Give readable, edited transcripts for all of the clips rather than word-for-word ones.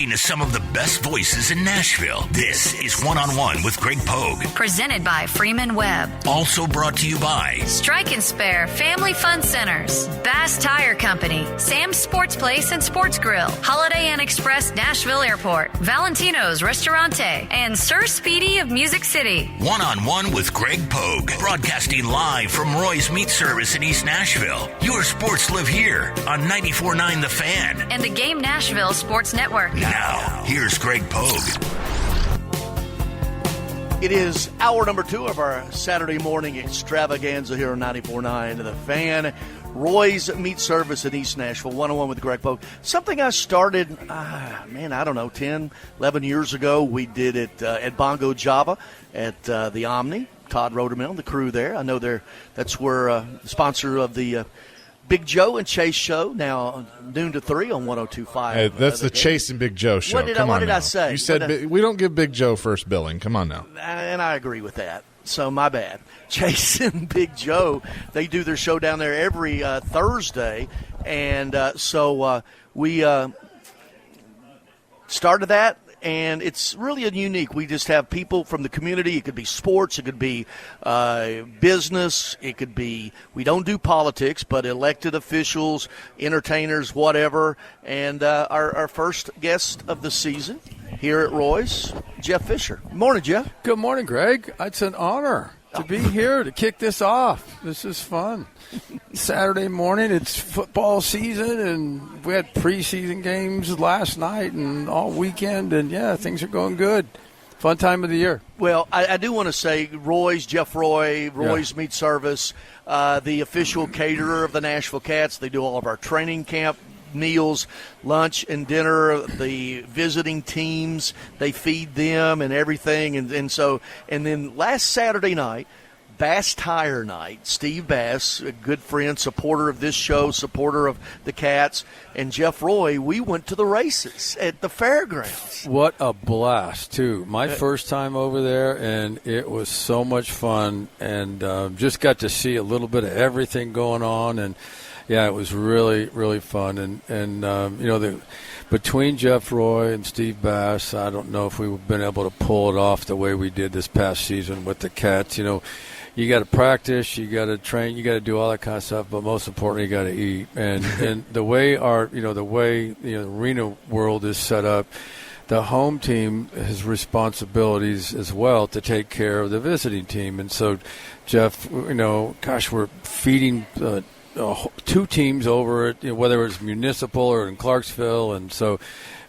talking to some of the best voices in Nashville. This is One-on-One with Greg Pogue. Presented by Freeman Webb. Also brought to you by Strike and Spare Family Fun Centers, Bass Tire Company, Sam's Sports Place and Sports Grill, Holiday Inn Express Nashville Airport, Valentino's Ristorante, and Sir Speedy of Music City. One-on-One with Greg Pogue, broadcasting live from Roy's Meat Service in East Nashville. Your sports live here on 94.9 The Fan And the Game Nashville Sports Network. Now, here's Greg Pogue. It is hour number 2 of our Saturday morning extravaganza here on 94.9 The Fan. Roy's Meat Service in East Nashville, 101 with Greg Pogue. Something I started, 10, 11 years ago. We did it at Bongo Java at the Omni. Todd Rodermill, the crew there. I know that's where the sponsor of the Big Joe and Chase show, now noon to 3 on 102.5. Hey, that's the Chase and Big Joe show. What did I say? You said we don't give Big Joe first billing. Come on now. And I agree with that. So my bad. Chase and Big Joe, they do their show down there every Thursday. And so we started that. And it's really unique. We just have people from the community. It could be sports. It could be business. It could be, we don't do politics, but elected officials, entertainers, whatever. And our first guest of the season here at Roy's, Jeff Fisher. Morning, Jeff. Good morning, Greg. It's an honor to be here to kick this off. This is fun. Saturday morning, it's football season, and we had preseason games last night and all weekend, and, yeah, things are going good. Fun time of the year. Well, I do want to say Jeff Roy's Meat Service, the official caterer of the Nashville Kats. They do all of our training camp meals, lunch and dinner, the visiting teams, they feed them and everything. And then last Saturday night, Bass Tire Night, Steve Bass, a good friend, supporter of this show, supporter of the Cats, and Jeff Roy, we went to the races at the fairgrounds. What a blast, too. My first time over there, and it was so much fun, and just got to see a little bit of everything going on, and yeah, it was really, really fun. And between Jeff Roy and Steve Bass, I don't know if we've been able to pull it off the way we did this past season with the Cats. You got to practice, you got to train, you got to do all that kind of stuff, but most importantly, you got to eat. And the way the arena world is set up, the home team has responsibilities as well to take care of the visiting team. And so, Jeff, we're feeding 2 teams over it, whether it's municipal or in Clarksville, and so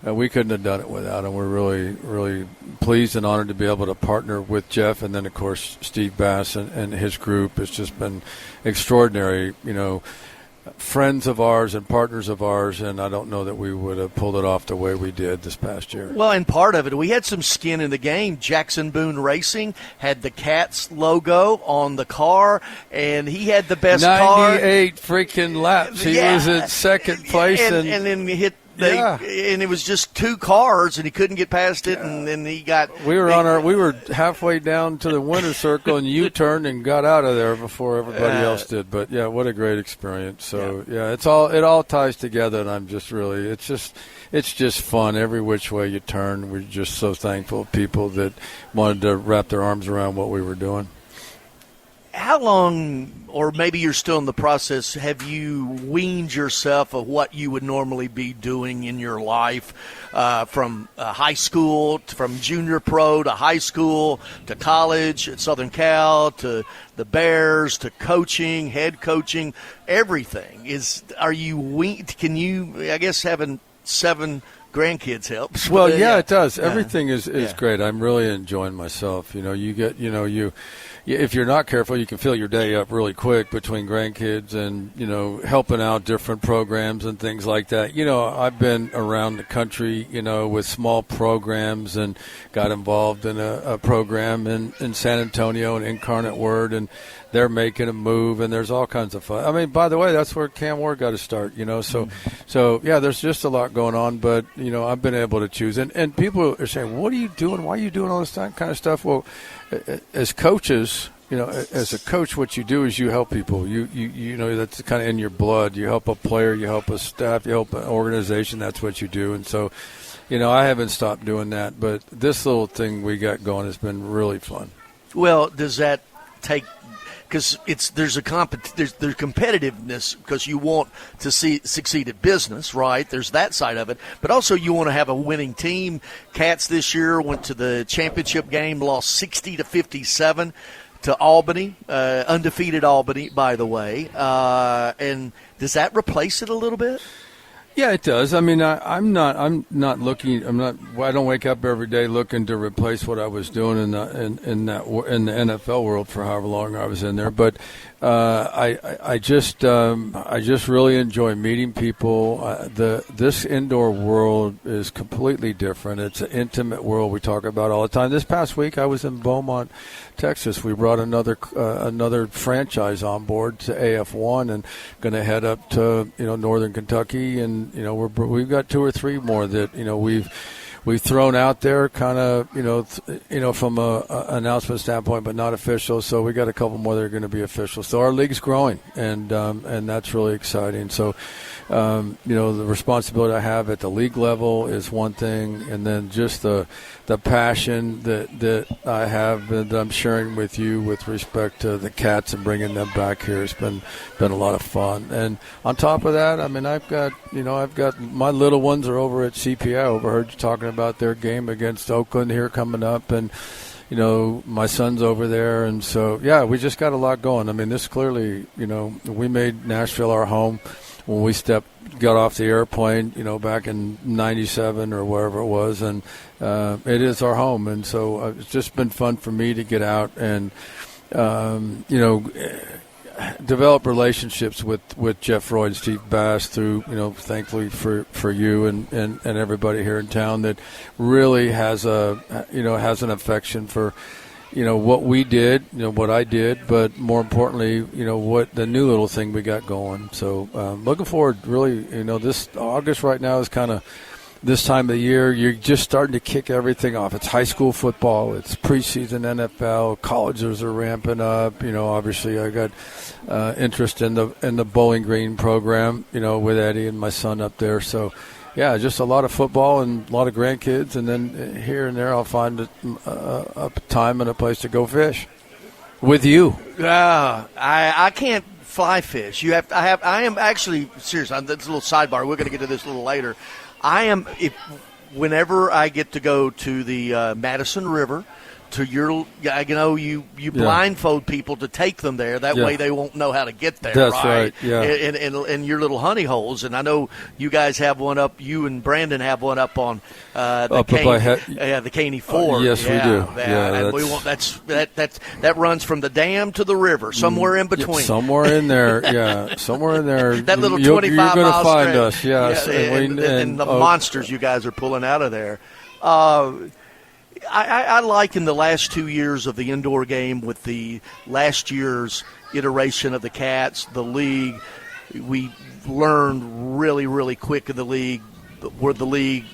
we couldn't have done it without him. We're really, really pleased and honored to be able to partner with Jeff, and then, of course, Steve Bass and his group. It's just been extraordinary, friends of ours and partners of ours, and I don't know that we would have pulled it off the way we did this past year. Well, and part of it, we had some skin in the game. Jackson Boone Racing had the Cats logo on the car, and he had the best 98 freaking laps. He was in second place. And then he hit and it was just 2 cars, and he couldn't get past it, and then he got. We were halfway down to the winner's circle, and U-turned and got out of there before everybody else did. But yeah, what a great experience. So yeah, it all ties together, and I'm just really, it's just fun every which way you turn. We're just so thankful people that wanted to wrap their arms around what we were doing. How long, or maybe you're still in the process, have you weaned yourself of what you would normally be doing in your life, from high school, from junior pro to high school to college at Southern Cal to the Bears to coaching, head coaching, everything? Are you weaned? Can you, I guess, having 7 grandkids helps? Well, yeah, it does. Everything is great. I'm really enjoying myself. If you're not careful, you can fill your day up really quick between grandkids and, helping out different programs and things like that. I've been around the country, with small programs and got involved in a program in San Antonio and Incarnate Word, and they're making a move, and there's all kinds of fun. I mean, by the way, that's where Cam Ward got to start, So, yeah, there's just a lot going on, but, I've been able to choose. And people are saying, what are you doing? Why are you doing all this kind of stuff? Well, as coaches, as a coach, what you do is you help people. You know, that's kind of in your blood. You help a player, you help a staff, you help an organization. That's what you do. And so, I haven't stopped doing that. But this little thing we got going has been really fun. Well, does that take? Because there's competitiveness because you want to succeed at business, right? There's that side of it, but also you want to have a winning team. Cats this year went to the championship game, lost 60-57 to Albany, undefeated Albany, by the way. And does that replace it a little bit? Yeah, it does. I mean, I don't wake up every day looking to replace what I was doing in the NFL world for however long I was in there. But I just really enjoy meeting people. This indoor world is completely different. It's an intimate world we talk about all the time. This past week I was in Beaumont, Texas. We brought another franchise on board to Ep1 and going to head up to northern Kentucky, and we've got 2 or 3 more that we've thrown out there, kind of from a announcement standpoint, but not official. So we got a couple more that are going to be official. So our league's growing, and that's really exciting. So the responsibility I have at the league level is one thing, and then just the passion that I have and that I'm sharing with you with respect to the Cats and bringing them back here has been a lot of fun. And on top of that, I mean, I've got my little ones are over at CPI. I overheard you talking about their game against Oakland here coming up, and my son's over there, and so we just got a lot going. I mean, this clearly, we made Nashville our home when we got off the airplane, back in '97 or wherever it was, and it is our home. And so it's just been fun for me to get out and develop relationships with Jeff Roy and Steve Bass through, thankfully for you and everybody here in town that really has an affection for what we did, what I did, but more importantly, what the new little thing we got going. So looking forward, really, this August right now is kind of this time of the year. You're just starting to kick everything off. It's high school football. It's preseason NFL. Colleges are ramping up. Obviously I got interest in the Bowling Green program, with Eddie and my son up there. So, yeah, just a lot of football and a lot of grandkids, and then here and there I'll find a time and a place to go fish with you. I can't fly fish. I am actually serious. That's a little sidebar. We're going to get to this a little later. Whenever I get to go to the Madison River, to you blindfold people to take them there. That way they won't know how to get there. That's right. Yeah. In your little honey holes, and I know you guys have one up. You and Brandon have one up on the Caney Ford. Yes, we do. And we want that runs from the dam to the river, somewhere in between. Somewhere in there, yeah, somewhere in there. That little 25 you're going to find stretch. us, yes. And the monsters you guys are pulling out of there. I like in the last 2 years of the indoor game with the last year's iteration of the Cats, the league, we learned really, really quick in the league where the league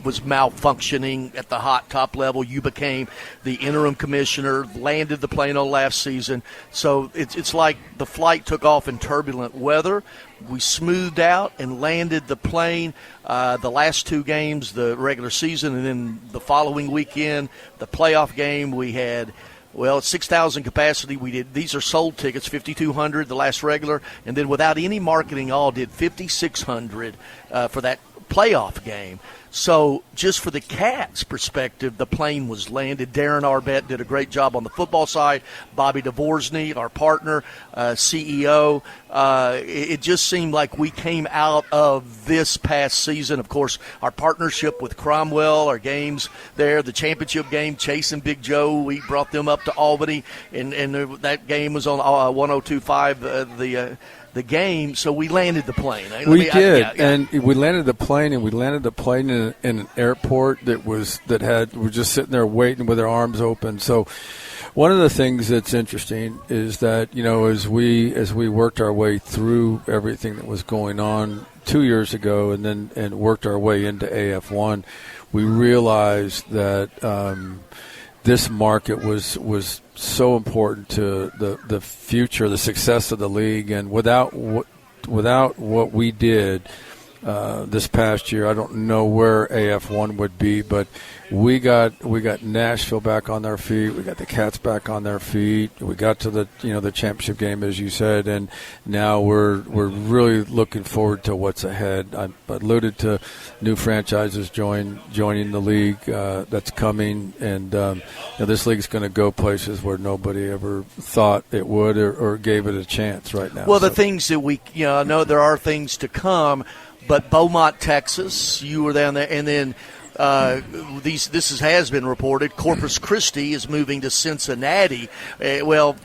was malfunctioning at the hot top level. You became the interim commissioner, landed the plane on last season. So it's like the flight took off in turbulent weather. We smoothed out and landed the plane the last 2 games, the regular season, and then the following weekend, the playoff game, we had – well, it's 6,000 capacity. We did. These are sold tickets, 5,200 the last regular, and then without any marketing, all did 5,600 for that playoff game. So just for the Cats' perspective, the plane was landed. Darren Arbett did a great job on the football side. Bobby Dvorsny, our partner, CEO. It just seemed like we came out of this past season. Of course, our partnership with Cromwell, our games there, the championship game, Chase and Big Joe, we brought them up to Albany, and that game was on 102.5, the game, so we landed the plane. And we landed the plane, and we landed the plane in an airport we're just sitting there waiting with our arms open. So one of the things that's interesting is that, as we worked our way through everything that was going on 2 years ago and worked our way into AF1, we realized that this market was so important to the future, the success of the league, and without what we did this past year, I don't know where AF1 would be, but we got Nashville back on their feet. We got the Cats back on their feet. We got to the championship game, as you said, and now we're really looking forward to what's ahead. I alluded to new franchises joining the league that's coming, and this league's going to go places where nobody ever thought it would or gave it a chance right now. Well, the things that we I know there are things to come. But Beaumont, Texas, you were down there, and then this has been reported. Corpus Christi is moving to Cincinnati.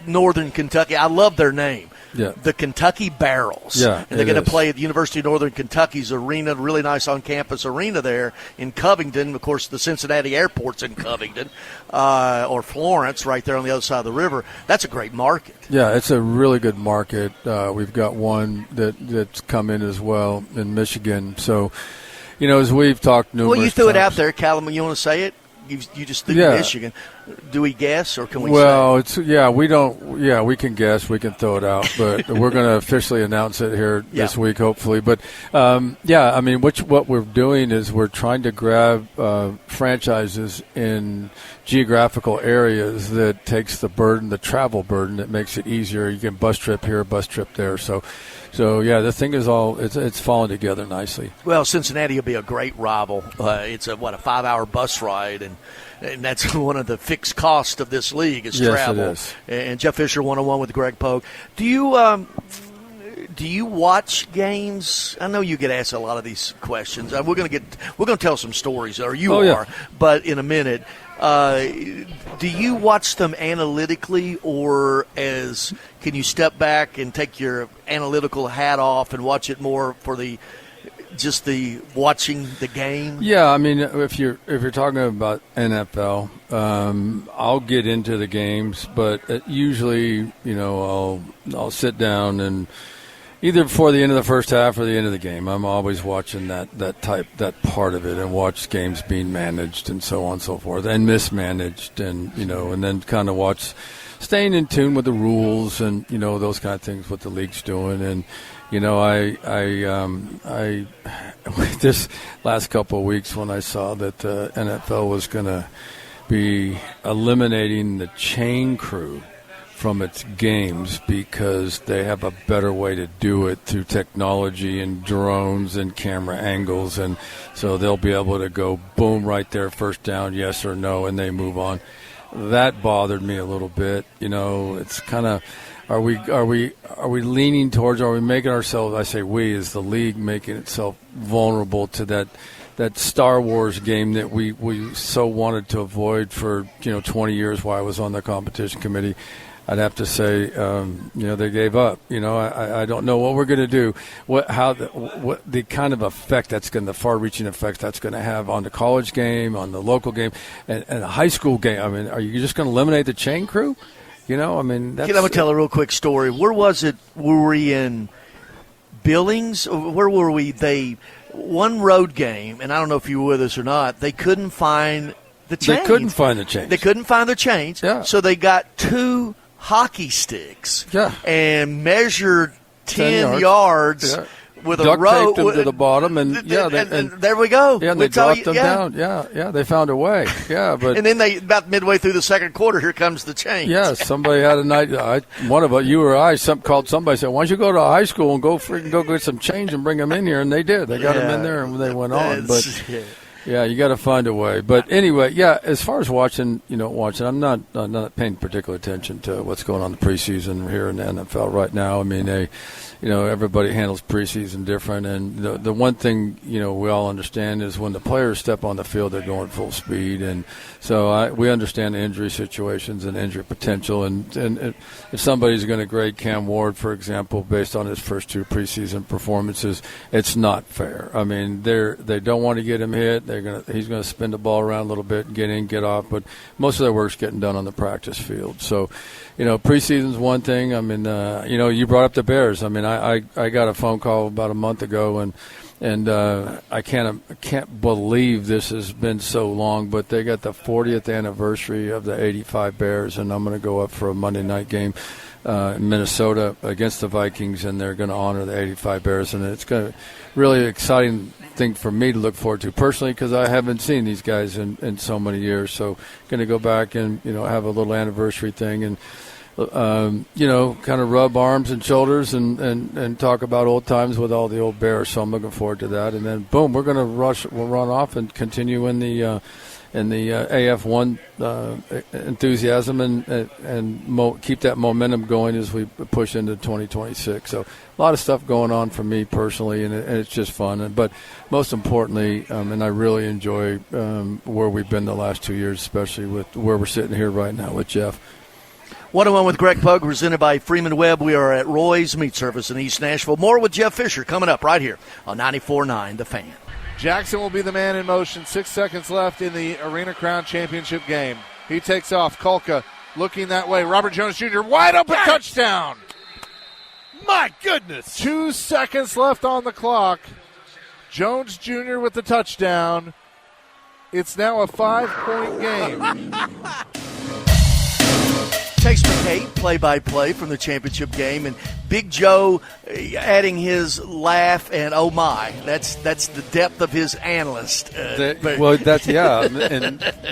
Northern Kentucky. I love their name. Yeah. The Kentucky Barrels. Yeah, and they're going to play at the University of Northern Kentucky's arena, really nice on-campus arena there in Covington. Of course, the Cincinnati Airport's in Covington or Florence, right there on the other side of the river. That's a great market. Yeah, it's a really good market. We've got one that's come in as well in Michigan. So, as we've talked numerous times. Well, you threw it out there, Callum. You want to say it? You just threw Michigan. Do we guess or can we say? We can guess. We can throw it out. But we're going to officially announce it here this week, hopefully. But, what we're doing is we're trying to grab franchises in geographical areas that takes the travel burden, that makes it easier. You can bus trip here, bus trip there. So the thing is it's falling together nicely. Well, Cincinnati will be a great rival. It's a 5-hour bus ride, and that's one of the fixed costs of this league is travel. Yes, it is. And Jeff Fisher 101 with Greg Pogue. Do you watch games? I know you get asked a lot of these questions. We're going to tell some stories, or you are. Yeah. But in a minute, do you watch them analytically, or can you step back and take your analytical hat off and watch it more for the watching the game? Yeah, if you're talking about NFL, I'll get into the games, but usually, I'll sit down and either before the end of the first half or the end of the game, I'm always watching that part of it and watch games being managed and so on and so forth, and mismanaged, and and then kind of watch, staying in tune with the rules and those kind of things, what the league's doing. And I this last couple of weeks when I saw that the NFL was going to be eliminating the chain crew from its games because they have a better way to do it through technology and drones and camera angles, and so they'll be able to go boom right there, first down, yes or no, and they move on. That bothered me a little bit. It's kind of, are we leaning towards, are we making ourselves, I say we as the league, making itself vulnerable to that Star Wars game that we so wanted to avoid for 20 years while I was on the competition committee? I'd have to say, they gave up. I don't know what we're going to do. What the kind of effect the far-reaching effect that's going to have on the college game, on the local game, and a high school game. Are you just going to eliminate the chain crew? That's, I'm going to tell a real quick story. Where was it? Were we in Billings? Where were we? One road game, and I don't know if you were with us or not. They couldn't find the chains. They couldn't find the chains. Yeah. So they got 2 hockey sticks and measured 10 yards with a rope. Duct taped them to the bottom, and there we go. Yeah, and they dropped them down. Yeah, they found a way. Yeah, but and then about midway through the second quarter, here comes the change. Yeah, somebody had a night. One of us, you or I, called somebody, said, "Why don't you go to high school and go get some change and bring them in here?" And they did. They got them in there, and they went on. But yeah, you got to find a way. But anyway, as far as watching, I'm not paying particular attention to what's going on in the preseason here in the NFL right now. Everybody handles preseason different, and the one thing we all understand is when the players step on the field, they're going full speed, and so we understand the injury situations and injury potential, and if somebody's going to grade Cam Ward, for example, based on his first 2 preseason performances, it's not fair. They don't want to get him hit. He's going to spin the ball around a little bit and get in, get off, but most of their work's getting done on the practice field. So, preseason's one thing. You brought up the Bears. I got a phone call about a month ago, and And I can't believe this has been so long, but they got the 40th anniversary of the '85 Bears, and I'm going to go up for a Monday night game in Minnesota against the Vikings, and they're going to honor the '85 Bears, and it's going to really exciting thing for me to look forward to personally, because I haven't seen these guys in so many years. So going to go back and have a little anniversary thing and. Kind of rub arms and shoulders and talk about old times with all the old Bears. So I'm looking forward to that. And then, boom, we'll run off and continue in the AF1 enthusiasm and keep that momentum going as we push into 2026. So a lot of stuff going on for me personally, and it's just fun. But most importantly, and I really enjoy where we've been the last 2 years, especially with where we're sitting here right now with Jeff. 101 with Greg Pogue, presented by Freeman Webb. We are at Roy's Meat Service in East Nashville. More with Jeff Fisher coming up right here on 94.9 The Fan. Jackson will be the man in motion. 6 seconds left in the Arena Crown Championship game. He takes off. Kulka looking that way. Robert Jones Jr. wide open touchdown. My goodness. 2 seconds left on the clock. Jones Jr. with the touchdown. It's now a 5-point game. Chase McKay, play-by-play from the championship game, and Big Joe adding his laugh and oh my, that's the depth of his analyst. And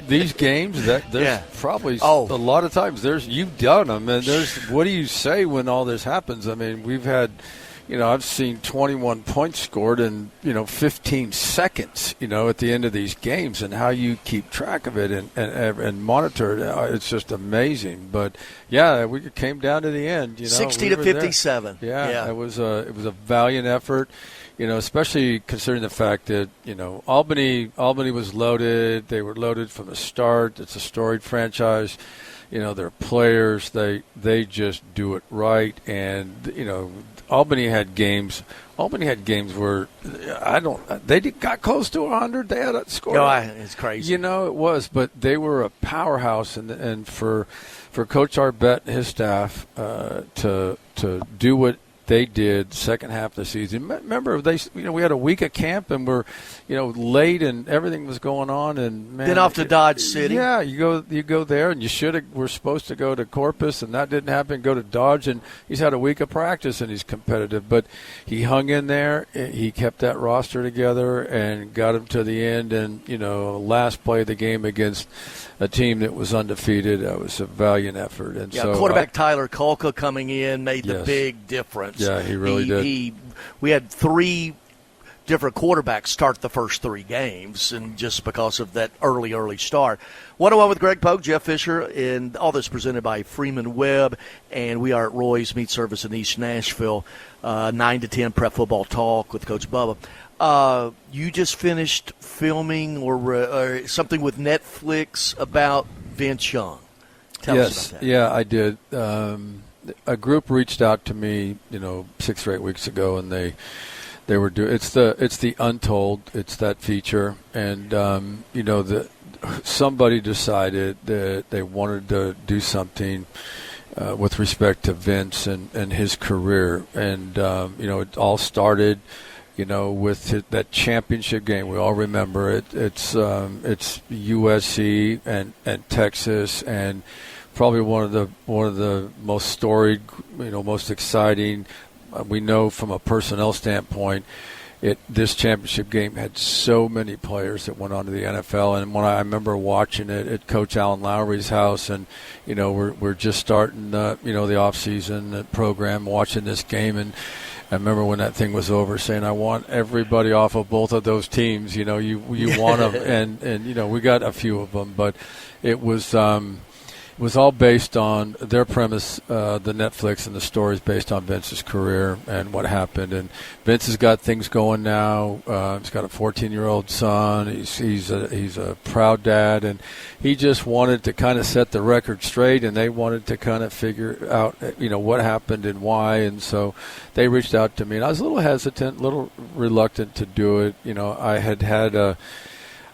these games, there's probably a lot of times you've done them, and what do you say when all this happens? I mean, we've had. I've seen 21 points scored in, 15 seconds, at the end of these games, and how you keep track of it and monitor it. It's just amazing. But, yeah, we came down to the end. 60 to 57. Yeah, it was a valiant effort, especially considering the fact that, Albany was loaded. They were loaded from the start. It's a storied franchise. Their players, they just do it right. And, Albany had games where they got close to 100. They had a score. No, it's crazy. It was, but they were a powerhouse, and for Coach Arbett and his staff to do what they did second half of the season. Remember, we had a week of camp and we're late and everything was going on, and man, then off to Dodge City. Yeah, you go there, and we're supposed to go to Corpus, and that didn't happen. Go to Dodge, and he's had a week of practice and he's competitive, but he hung in there. He kept that roster together and got him to the end. And last play of the game against a team that was undefeated, it was a valiant effort. And so quarterback Tyler Kulka coming in made the big difference. Yeah, he really did. We had 3 different quarterbacks start the first 3 games, and just because of that early start. 101 with Greg Pogue, Jeff Fisher, and all this presented by Freeman Webb, and we are at Roy's Meat Service in East Nashville, 9 to 10 prep football talk with Coach Bubba. You just finished filming or something with Netflix about Vince Young. Tell us about that. Yeah, I did. A group reached out to me, 6 or 8 weeks ago, and they were doing it's the Untold. It's that feature, and somebody decided that they wanted to do something with respect to Vince and his career, and it all started. With that championship game, we all remember it. It's USC and Texas, and probably one of the most storied, most exciting. We know from a personnel standpoint, this championship game had so many players that went on to the NFL. And when I remember watching it at Coach Alan Lowry's house, and we're just starting the off-season program, watching this game, and I remember when that thing was over saying, I want everybody off of both of those teams. You want them, and we got a few of them, but it was all based on their premise, the Netflix, and the stories based on Vince's career and what happened. And Vince has got things going now. He's got a 14-year-old son. He's a proud dad, and he just wanted to kind of set the record straight, and they wanted to kind of figure out, what happened and why. And so they reached out to me, and I was a little hesitant, a little reluctant to do it.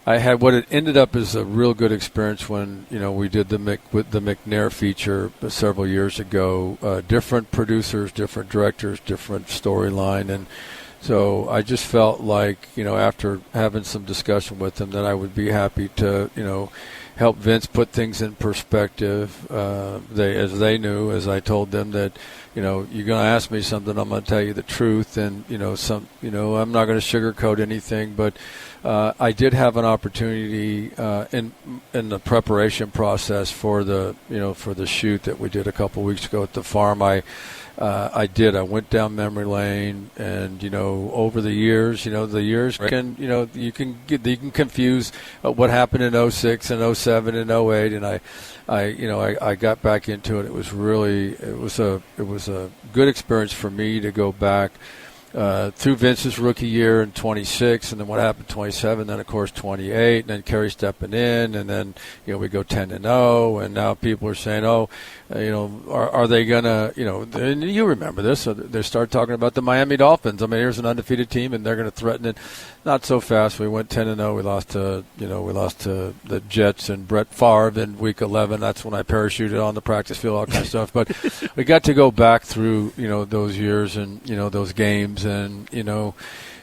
I had what it ended up as a real good experience when we did the McNair feature several years ago. Different producers, different directors, different storyline, and So I just felt like, after having some discussion with them, that I would be happy to, help Vince put things in perspective. They knew, as I told them, that, you're going to ask me something, I'm going to tell you the truth, and I'm not going to sugarcoat anything. But I did have an opportunity in the preparation process for the shoot that we did a couple weeks ago at the farm. I went down memory lane, and over the years, you can confuse what happened in 06 and 07 and 08, and I got back into it. It was a good experience for me to go back through Vince's rookie year in 26, and then what happened 27, then of course 28, and then Kerry stepping in, and then we go 10-0, and now people are saying, are they gonna, and you remember this? So they start talking about the Miami Dolphins. I mean, here's an undefeated team, and they're going to threaten it. Not so fast. We went 10-0. We lost to the Jets and Brett Favre in Week 11. That's when I parachuted on the practice field, all kind of stuff. But we got to go back through those years and those games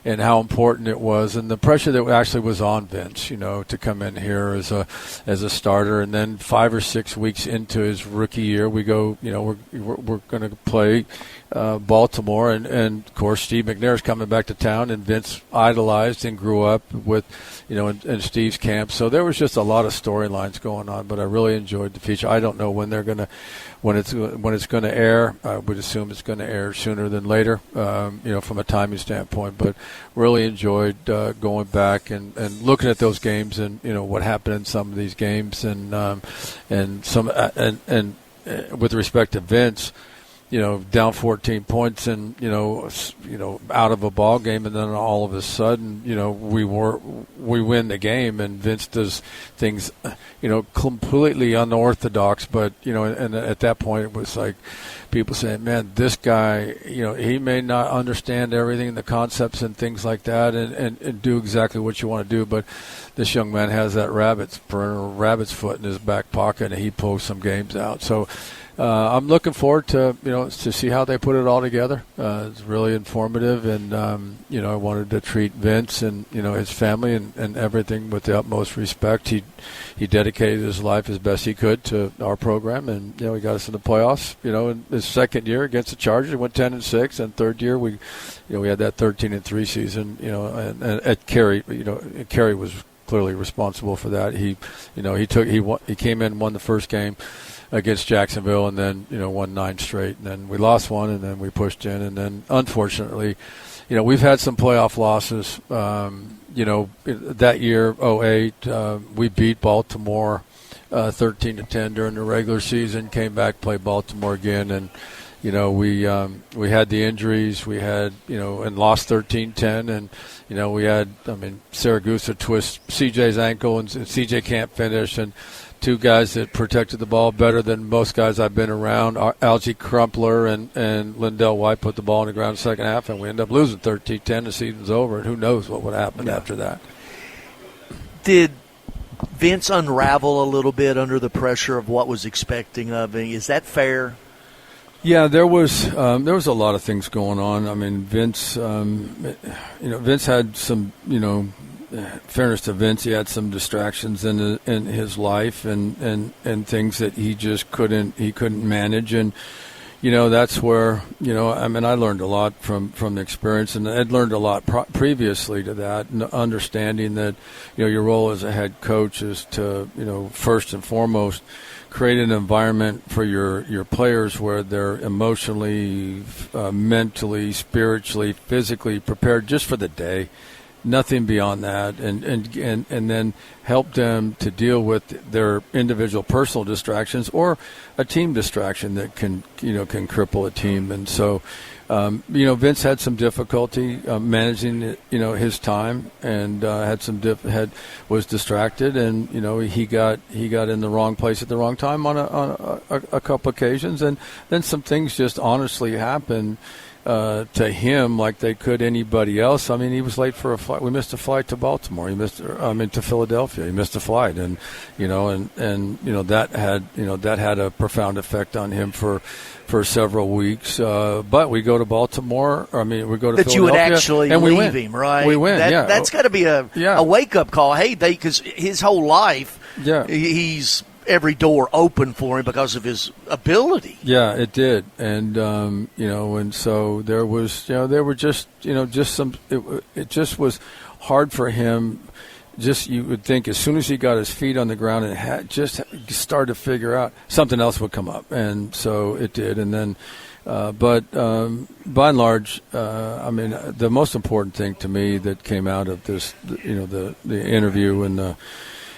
and how important it was, and the pressure that actually was on Vince, to come in here as a starter. And then 5 or 6 weeks into his rookie year, we go, we're going to play Baltimore, and of course Steve McNair's coming back to town, and Vince idolized and grew up with, in Steve's camp. So there was just a lot of storylines going on, but I really enjoyed the feature. I don't know when it's going to air. I would assume it's going to air sooner than later, from a timing standpoint. But really enjoyed going back and looking at those games, and what happened in some of these games, and with respect to Vince, down 14 points and out of a ball game, and then all of a sudden we win the game, and Vince does things completely unorthodox, but and at that point it was like people saying, man, this guy, he may not understand everything, the concepts and things like that, and do exactly what you want to do, but this young man has that rabbit's foot in his back pocket, and he pulls some games out. So I'm looking forward to to see how they put it all together. It's really informative, and I wanted to treat Vince and his family and everything with the utmost respect. He dedicated his life as best he could to our program, and he got us in the playoffs. In his second year against the Chargers, we went 10-6, and third year we had that 13-3 season. And at Kerry, Kerry was clearly responsible for that. He came in and won the first game against Jacksonville, and then won 9 straight, and then we lost one, and then we pushed in, and then unfortunately, we've had some playoff losses. That year, 08, we beat Baltimore 13-10 during the regular season. Came back, played Baltimore again, and we had the injuries. We had and lost 13-10, and we had Saragusa twist CJ's ankle, and CJ can't finish, and two guys that protected the ball better than most guys I've been around, Algie Crumpler and Lindell White, put the ball in the ground in the second half, and we end up losing 13-10. The season's over, and who knows what would happen after that. Did Vince unravel a little bit under the pressure of what was expecting of him? Is that fair? Yeah, there was a lot of things going on. I mean, Vince, Vince had some, fairness to Vince, he had some distractions in his life and things that he just couldn't manage, and that's where I learned a lot from the experience, and I'd learned a lot previously to that, understanding that your role as a head coach is to first and foremost create an environment for your players where they're emotionally, mentally, spiritually, physically prepared just for the day. Nothing beyond that, and then help them to deal with their individual personal distractions or a team distraction that can cripple a team. And so, Vince had some difficulty managing his time, and was distracted, and he got in the wrong place at the wrong time on a couple occasions, and then some things just honestly happened to him like they could anybody else. I mean, he was late for a flight. We missed a flight to Baltimore. To Philadelphia. He missed a flight, and that had a profound effect on him for several weeks. But we go to Baltimore. We go to that Philadelphia, you would actually and leave him, right? We win. That's got to be a wake up call. Hey, because his whole life, he's every door open for him because of his ability. Yeah, it did, and and so there was, there were just some. It just was hard for him. Just you would think as soon as he got his feet on the ground and just started to figure out, something else would come up, and so it did. And then, but by and large, the most important thing to me that came out of this, the interview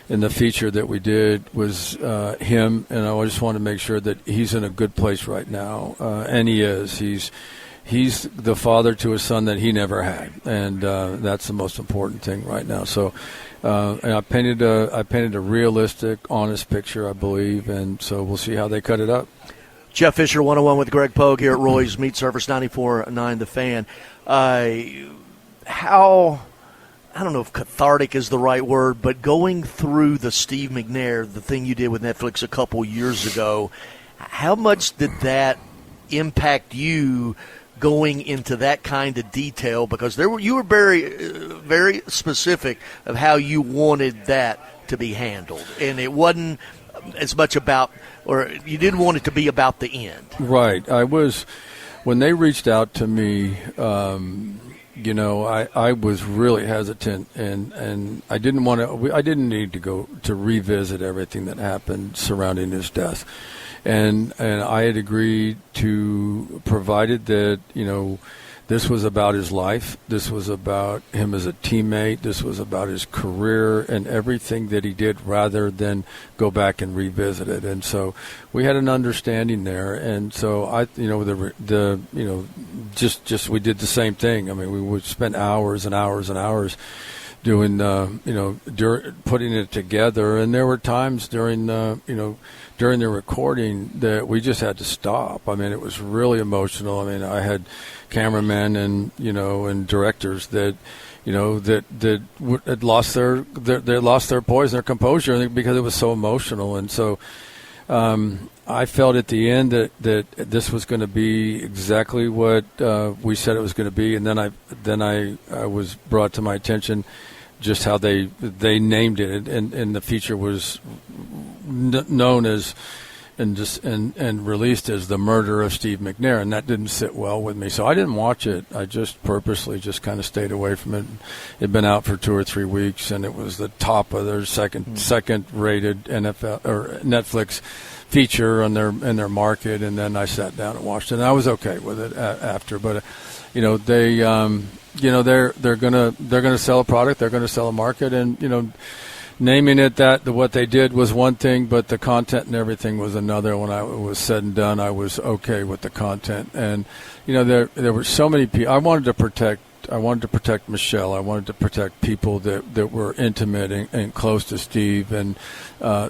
and the feature that we did was him, and I just want to make sure that he's in a good place right now, and he is. He's the father to a son that he never had, and that's the most important thing right now. So, and I painted a realistic, honest picture, I believe, and so we'll see how they cut it up. Jeff Fisher, 101 with Greg Pogue here at Roy's Meat Service 94.9 The Fan. How, I don't know if cathartic is the right word, but going through the Steve McNair, the thing you did with Netflix a couple years ago, how much did that impact you going into that kind of detail? Because you were very, very specific of how you wanted that to be handled, and it wasn't as much about, or you didn't want it to be about the end. Right. When they reached out to me, I was really hesitant, and I didn't need to go to revisit everything that happened surrounding his death. And I had agreed to, provided that, this was about his life, this was about him as a teammate, this was about his career and everything that he did, rather than go back and revisit it. And so we had an understanding there, and so just we did the same thing. I mean, we would spend hours and hours and hours doing, putting it together, and there were times during the recording that we just had to stop. I mean, it was really emotional. I mean, I had cameramen and directors that had lost their poise, their composure, because it was so emotional. And so I felt at the end that this was going to be exactly what we said it was going to be. And then I was brought to my attention just how they named it, and the feature was known as and released as The Murder of Steve McNair, and that didn't sit well with me. So I didn't watch it. I just purposely just kind of stayed away from it. It'd been out for 2 or 3 weeks, and it was the top of their second rated NFL or Netflix feature in their market. And then I sat down and watched it, and I was okay with it after. But they're gonna sell a product, they're gonna sell a market, and naming it what they did was one thing, but the content and everything was another. When I was said and done, I was okay with the content. And there were so many people. I wanted to protect Michelle. I wanted to protect people that were intimate and close to Steve, and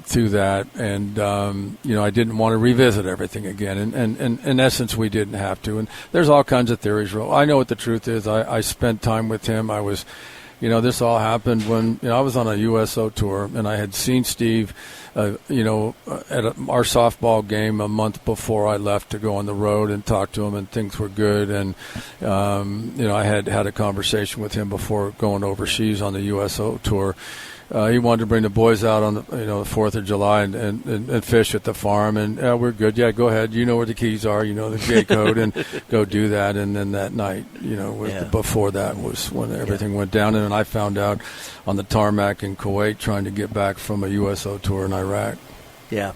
through that, and I didn't want to revisit everything again. And in essence, we didn't have to. And there's all kinds of theories. I know what the truth is. I spent time with him. I was. This all happened when I was on a USO tour, and I had seen Steve, at our softball game a month before I left to go on the road and talk to him, and things were good. And I had a conversation with him before going overseas on the USO tour. He wanted to bring the boys out on the 4th of July and fish at the farm, and we're good. Yeah, go ahead. You know where the keys are. You know the gate code, and go do that. And then that night, before that was when everything went down, and I found out on the tarmac in Kuwait trying to get back from a USO tour in Iraq. Yeah.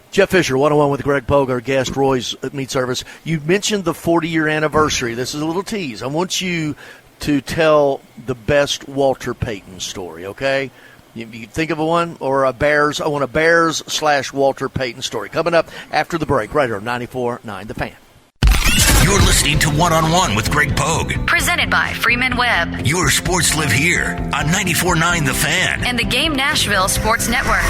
Jeff Fisher, 101 with Greg Pogue, our guest, Roy's Meat Service. You mentioned the 40-year anniversary. This is a little tease. I want you to tell the best Walter Payton story, okay? You think of one, or I want a Bears/Walter Payton story. Coming up after the break, right here on 94.9 The Fan. You're listening to One-on-One with Greg Pogue. Presented by Freeman Webb. Your sports live here on 94.9 The Fan. And the Game Nashville Sports Network.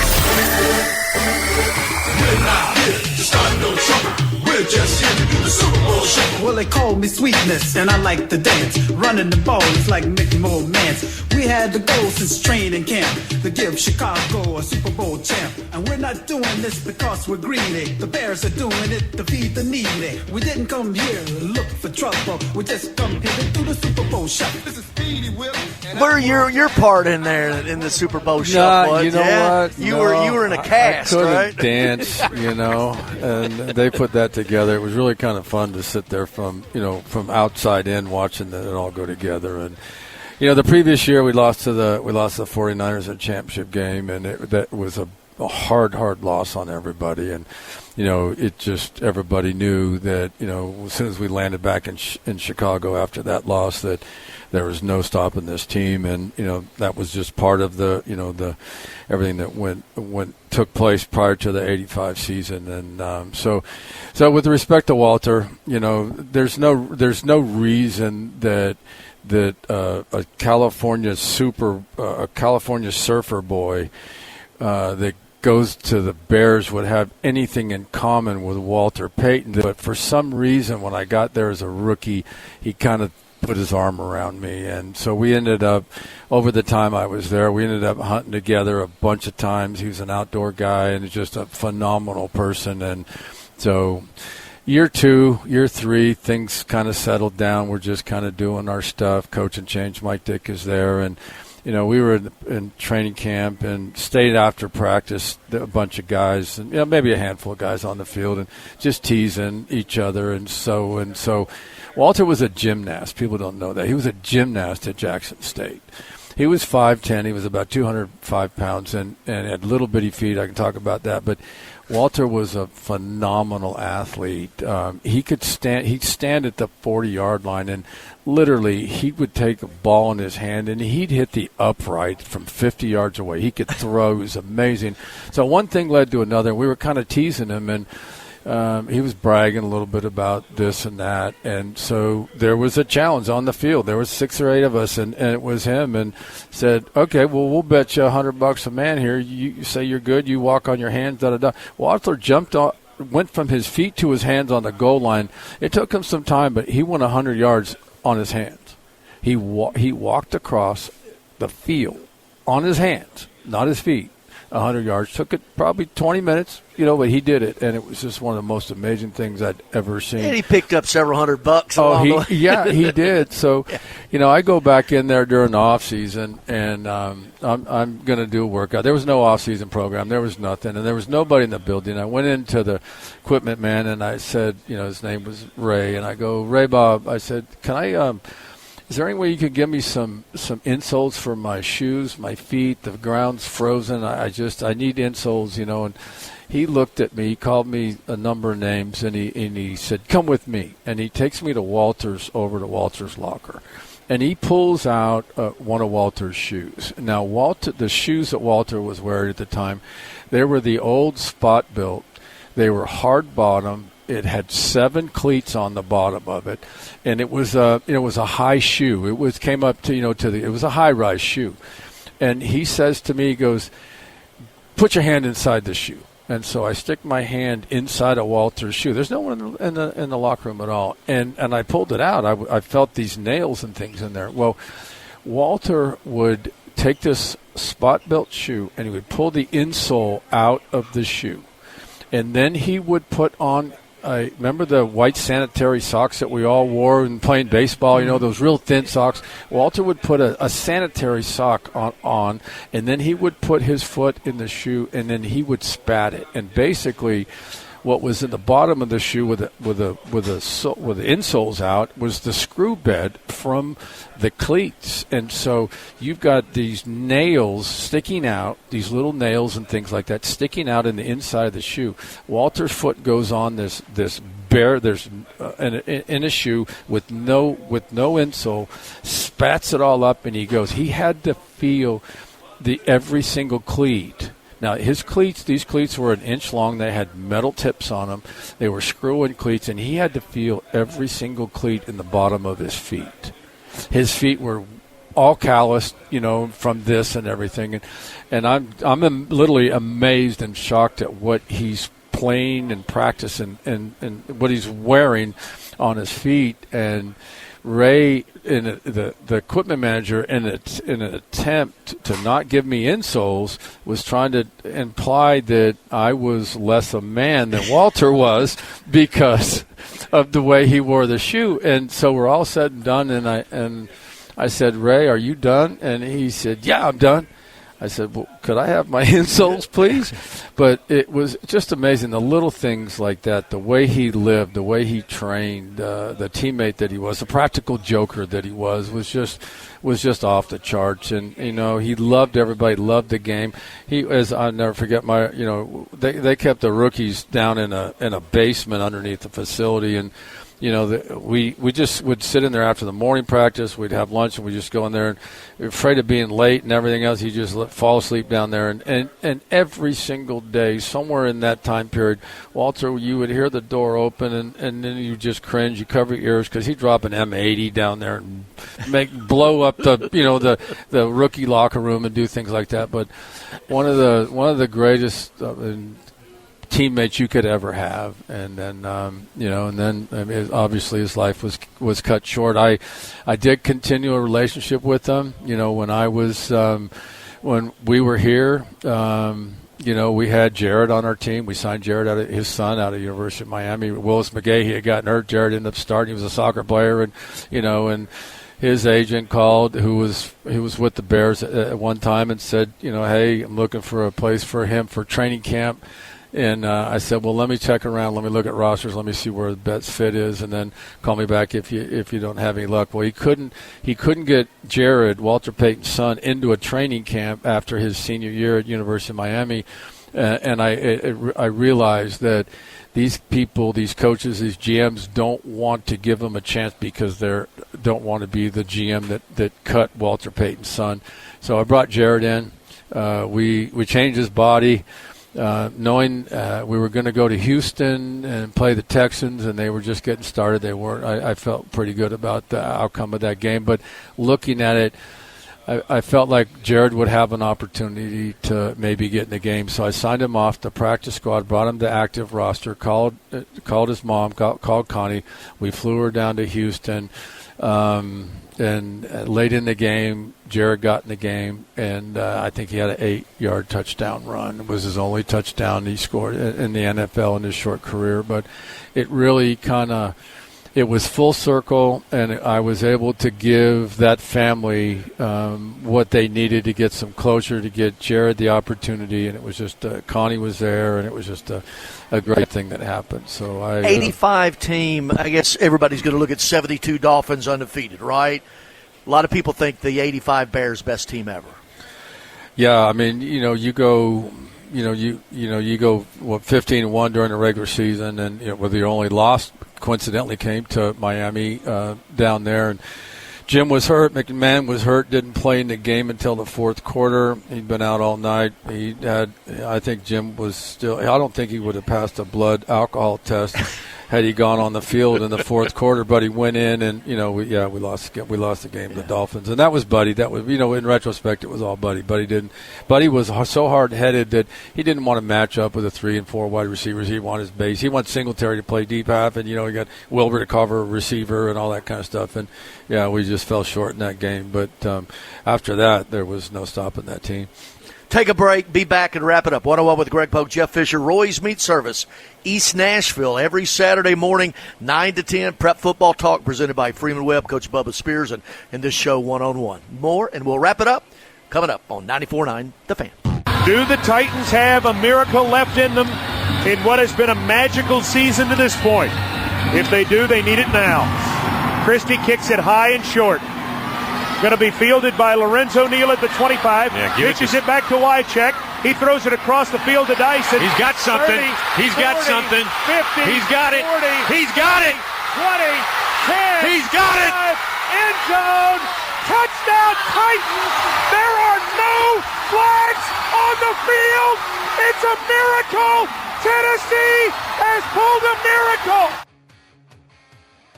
We're not here to start no trouble. We're just here to do the Super Bowl show. Well, they call me Sweetness, and I like to dance. Running the ball is like Mickey Moore Mance. We had the goal since training camp to give Chicago a Super Bowl champ. And we're not doing this because we're greedy. The Bears are doing it to feed the needy. We didn't come here to look for trouble. We just come here to do the Super Bowl show. This is Speedy Will. Where your part in there in the Super Bowl show? You know what? You were in a cast, I couldn't right? dance, and they put that together. It was really kind of fun to sit there from outside in watching it all go together. And the previous year we lost to the 49ers in a championship game, and that was a hard loss on everybody. And it just everybody knew that as soon as we landed back in Chicago after that loss that there was no stopping this team, and that was just part of the everything that took place prior to the '85 season. And so with respect to Walter, there's no reason that a California surfer boy that goes to the Bears would have anything in common with Walter Payton. But for some reason, when I got there as a rookie, he kind of put his arm around me. And so we ended up, over the time I was there, we ended up hunting together a bunch of times. He was an outdoor guy and just a phenomenal person. And so year 2, year 3, things kind of settled down. We're just kind of doing our stuff. Coaching change. Mike Dick is there. And we were in training camp and stayed after practice, a bunch of guys, and maybe a handful of guys on the field, and just teasing each other. And so Walter was a gymnast. People don't know that. He was a gymnast at Jackson State. He was 5'10". He was about 205 pounds and had little bitty feet. I can talk about that. But Walter was a phenomenal athlete. He'd stand at the 40-yard line, and literally he would take a ball in his hand, and he'd hit the upright from 50 yards away. He could throw. It was amazing. So one thing led to another. We were kind of teasing him, and he was bragging a little bit about this and that. And so there was a challenge on the field. There was 6 or 8 of us, and it was him, and said, okay, well, we'll bet you $100 a man here. You say you're good. You walk on your hands, da-da-da. Walter jumped on, went from his feet to his hands on the goal line. It took him some time, but he went 100 yards on his hands. He walked across the field on his hands, not his feet, 100 yards. Took it probably 20 minutes, but he did it, and it was just one of the most amazing things I'd ever seen. And he picked up several $100 along the way. Yeah, he did. So, I go back in there during the off season, and I'm going to do a workout. There was no off season program. There was nothing, and there was nobody in the building. I went into the equipment man, and I said, his name was Ray, and I go, Ray Bob, I said, can I is there any way you could give me some insoles for my shoes, my feet? The ground's frozen. I need insoles, And he looked at me. He called me a number of names, and he said, "Come with me." And he takes me to over to Walter's locker, and he pulls out one of Walter's shoes. Now, the shoes that Walter was wearing at the time, they were the old Spot Built. They were hard bottom. It had 7 cleats on the bottom of it, and it was a high shoe. It came up to it was a high rise shoe, and he says to me, he goes, "Put your hand inside the shoe." And so I stick my hand inside of Walter's shoe. There's no one in the locker room at all, and I pulled it out. I felt these nails and things in there. Well, Walter would take this Spot Built shoe and he would pull the insole out of the shoe, and then he would put on. I remember the white sanitary socks that we all wore in playing baseball, those real thin socks. Walter would put a sanitary sock on, and then he would put his foot in the shoe, and then he would spat it. And basically what was in the bottom of the shoe with the insoles out was the screw bed from the cleats. And so you've got these nails sticking out, these little nails and things like that sticking out in the inside of the shoe. Walter's foot goes on this bare, in a shoe with no insole, spats it all up, and he had to feel every single cleat. Now, these cleats were 1 inch long. They had metal tips on them. They were screw-in cleats, and he had to feel every single cleat in the bottom of his feet. His feet were all calloused, from this and everything. And I'm literally amazed and shocked at what he's playing and practice and what he's wearing on his feet. And Ray, the equipment manager, in an attempt to not give me insoles, was trying to imply that I was less a man than Walter was because of the way he wore the shoe. And so we're all said and done, and I said, Ray, are you done? And he said, yeah, I'm done. I said, well, could I have my insoles, please? But it was just amazing, the little things like that, the way he lived, the way he trained, the teammate that he was, the practical joker that he was just off the charts. And, he loved everybody, loved the game. I'll never forget they kept the rookies down in a basement underneath the facility, and we just would sit in there after the morning practice. We'd have lunch, and we'd just go in there, and we were afraid of being late and everything else. He'd just fall asleep down there. And every single day, somewhere in that time period, Walter, you would hear the door open, and then you just cringe. You cover your ears because he'd drop an M80 down there and blow up the rookie locker room and do things like that. But one of the greatest teammates you could ever have, and then obviously his life was cut short. I did continue a relationship with him. When I was when we were here, we had Jared on our team. We signed Jared his son out of University of Miami. Willis McGahee, he had gotten hurt. Jared ended up starting. He was a soccer player, and his agent called, who was with the Bears at one time, and said, hey, I'm looking for a place for him for training camp. And I said, well, let me check around. Let me look at rosters. Let me see where the best fit is, and then call me back if you don't have any luck. Well, he couldn't get Jared, Walter Payton's son, into a training camp after his senior year at University of Miami, and I realized that these people, these coaches, these GMs don't want to give him a chance because they don't want to be the GM that cut Walter Payton's son. So I brought Jared in. We changed his body. Knowing we were going to go to Houston and play the Texans, and they were just getting started. They weren't. I felt pretty good about the outcome of that game. But looking at it, I felt like Jared would have an opportunity to maybe get in the game. So I signed him off the practice squad, brought him to active roster, called his mom, called Connie. We flew her down to Houston. And late in the game, Jared got in the game, and I think he had an 8-yard touchdown run. It was his only touchdown he scored in the NFL in his short career. But it really it was full circle, and I was able to give that family what they needed to get some closure, to get Jared the opportunity. And it was just Connie was there, and it was just a great thing that happened. So 85 team, I guess everybody's going to look at 72 Dolphins undefeated, right? A lot of people think the 85 Bears best team ever. Yeah, I mean, you go 15-1 during the regular season, and whether your only loss coincidentally came to Miami down there, and Jim was hurt. McMahon was hurt, didn't play in the game until the fourth quarter. He'd been out all night. I think Jim was still, I don't think he would have passed a blood alcohol test had he gone on the field in the fourth quarter, but he went in, and we lost the game to the Dolphins, and that was Buddy. That was in retrospect it was all Buddy. Buddy was so hard-headed that he didn't want to match up with a 3 and 4 wide receivers. He wanted his base. He wanted Singletary to play deep half, and he got Wilbur to cover a receiver and all that kind of stuff. And we just fell short in that game. But after that, there was no stopping that team. Take a break, be back, and wrap it up. 101 with Greg Pogue, Jeff Fisher, Roy's Meat Service, East Nashville, every Saturday morning, 9 to 10, Prep Football Talk, presented by Freeman Webb, Coach Bubba Spears, and this show, one-on-one. More, and we'll wrap it up, coming up on 94.9 The Fan. Do the Titans have a miracle left in them in what has been a magical season to this point? If they do, they need it now. Christie kicks it high and short. Going to be fielded by Lorenzo Neal at the 25. Pitches it back to Wycheck. He throws it across the field to Dyson. He's got something. 30, He's 40, got something. 50. He's got it. 40, He's got it. 20, 10. He's got it. End zone. Touchdown Titans. There are no flags on the field. It's a miracle. Tennessee has pulled a miracle.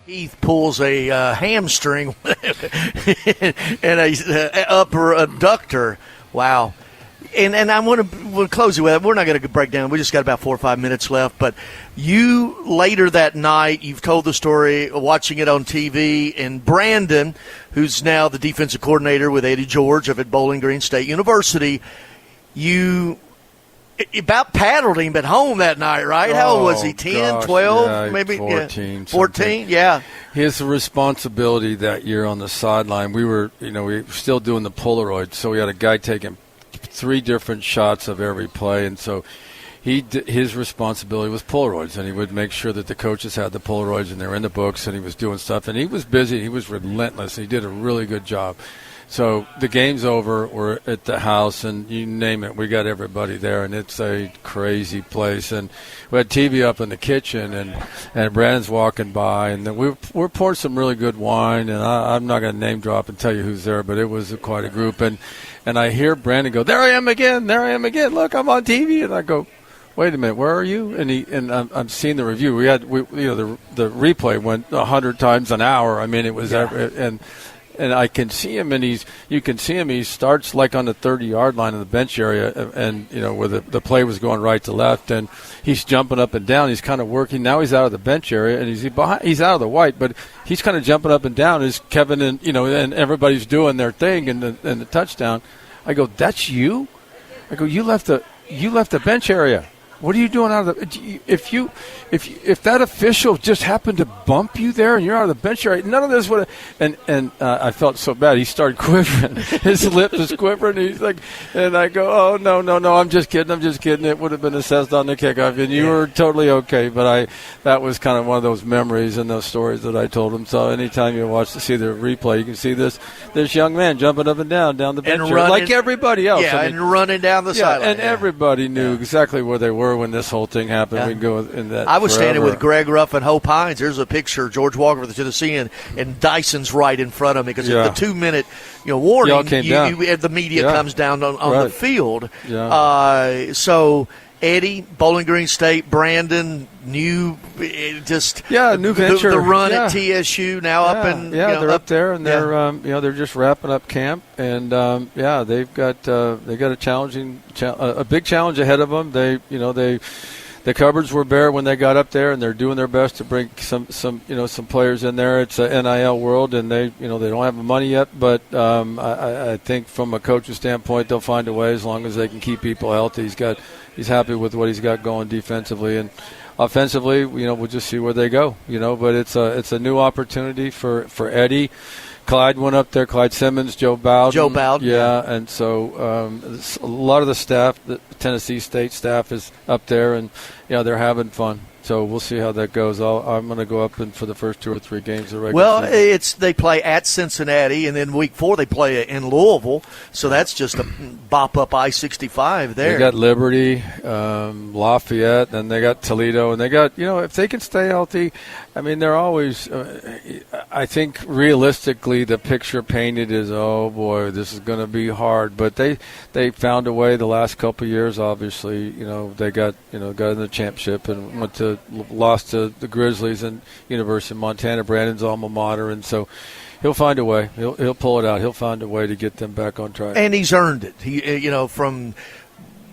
Heath pulls a hamstring and a upper adductor. Wow. And I we'll close it with it. We're not going to break down. We just got about 4 or 5 minutes left. But you, later that night, you've told the story, watching it on TV, and Brandon, who's now the defensive coordinator with Eddie George at Bowling Green State University, you about paddled him at home that night, right? How old was he, 10, 12, maybe? 14. 14, yeah. His responsibility that year on the sideline, we were still doing the Polaroid, so we had a guy taking 3 different shots of every play, and so his responsibility was Polaroids, and he would make sure that the coaches had the Polaroids and they were in the books, and he was doing stuff, and he was busy. He was relentless. He did a really good job. So the game's over. We're at the house, and you name it, we got everybody there, and it's a crazy place. And we had TV up in the kitchen, and Brandon's walking by, and then we're pouring some really good wine, and I'm not going to name drop and tell you who's there, but it was quite a group. And I hear Brandon go, "There I am again! Look, I'm on TV!" And I go, "Wait a minute, where are you?" And I'm seeing the review. The replay went 100 times an hour. I mean, it was and I can see him, and you can see him. He starts like on the 30-yard line in the bench area, and where the play was going right to left, and he's jumping up and down. He's kind of working. Now he's out of the bench area, and he's out of the white, but he's kind of jumping up and down as Kevin and and everybody's doing their thing and the touchdown. I go, "That's you?" I go, "You left the bench area. What are you doing out of the? If that official just happened to bump you there and you're out of the bench area, none of this would have." And I felt so bad. He started quivering. His lip is quivering. He's like, and I go, "Oh no, I'm just kidding. It would have been assessed on the kickoff, and you were totally okay." But that was kind of one of those memories and those stories that I told him. So anytime you see the replay, you can see this young man jumping up and down the bench area, like everybody else. Yeah, and running down the sideline. And everybody knew exactly where they were when this whole thing happened. We can go in that. I was forever. standing with Greg Ruff and Hope Hines. There's a picture, George Walker for the Tennessee, and Dyson's right in front of me because the 2-minute warning, the media comes down on the field. Yeah. So Eddie, Bowling Green State, Brandon, new venture. The run at TSU now up and they're up there, and they're just wrapping up camp, and they've got a big challenge ahead of them. The cupboards were bare when they got up there, and they're doing their best to bring some players in there. It's an NIL world, and they don't have the money yet, but I think from a coach's standpoint, they'll find a way as long as they can keep people healthy. He's happy with what he's got going defensively, and offensively, we'll just see where they go. But it's a new opportunity for Eddie. Clyde went up there. Clyde Simmons, Joe Bowden. Yeah, and so a lot of the staff, the Tennessee State staff, is up there, and they're having fun. So we'll see how that goes. I'm going to go up for the first 2 or 3 games of regular season. They play at Cincinnati, and then week 4 they play in Louisville. So that's just a bop up I-65 there. They got Liberty, Lafayette, and they got Toledo, and they got if they can stay healthy. I mean, they're always. I think realistically, the picture painted is, oh boy, this is going to be hard. But they found a way the last couple of years. Obviously, they got in the championship and lost to the Grizzlies and University of Montana, Brandon's alma mater, and so he'll find a way. He'll pull it out. He'll find a way to get them back on track. And he's earned it. He, from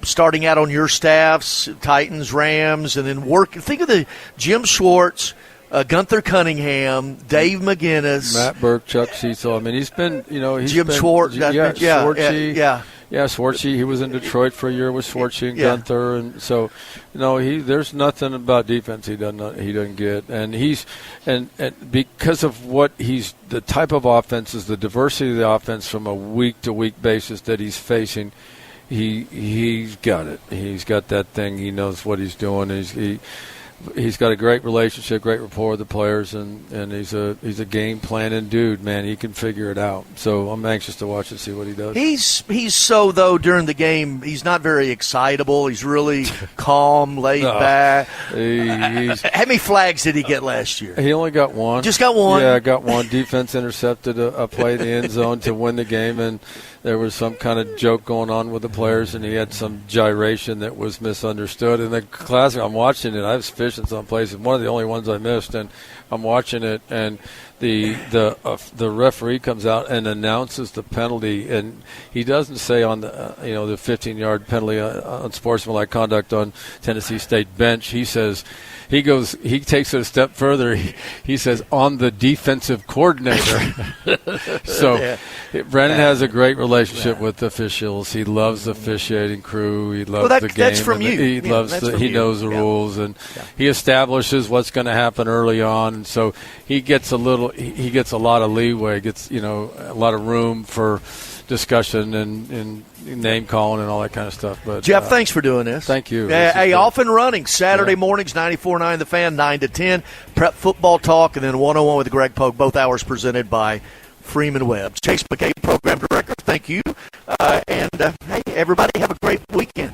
starting out on your staffs, Titans, Rams, and then working. Think of the Jim Schwartz, Gunther Cunningham, Dave McGinnis, Matt Burke, Chuck Cecil. I mean, he's been, Jim Schwartz. Schwartzy. He was in Detroit for a year with Schwartzy and Gunther, and so, there's nothing about defense he doesn't get, and and because of what the type of offenses, the diversity of the offense from a week to week basis that he's facing, he's got it. He's got that thing. He knows what he's doing. He's got a great relationship, great rapport with the players, and he's a game planning dude, man. He can figure it out. So I'm anxious to watch and see what he does. He's so, though, during the game, he's not very excitable. He's really calm, laid back. How many flags did he get last year? He only got one. Just got one? Yeah, got one. Defense intercepted a play in the end zone to win the game, and there was some kind of joke going on with the players, and he had some gyration that was misunderstood. In the classic, I'm watching it. I was fishing someplace, and one of the only ones I missed, and I'm watching it, and the referee comes out and announces the penalty, and he doesn't say on the the 15-yard penalty on sportsmanlike conduct on Tennessee State bench. He says. He takes it a step further. He says, on the defensive coordinator. So Brennan has a great relationship with the officials. He loves the officiating crew. He loves the game. That's from you. He knows the rules, and he establishes what's going to happen early on. And so he gets a lot of leeway, gets a lot of room for discussion and name calling and all that kind of stuff. But Jeff, thanks for doing this. Thank you. Hey, off and running Saturday mornings, 94.9 The Fan, 9 to 10. Prep football talk, and then 101 with Greg Pogue, both hours presented by Freeman Webb. Chase McKay, program director. Thank you. Hey, everybody, have a great weekend.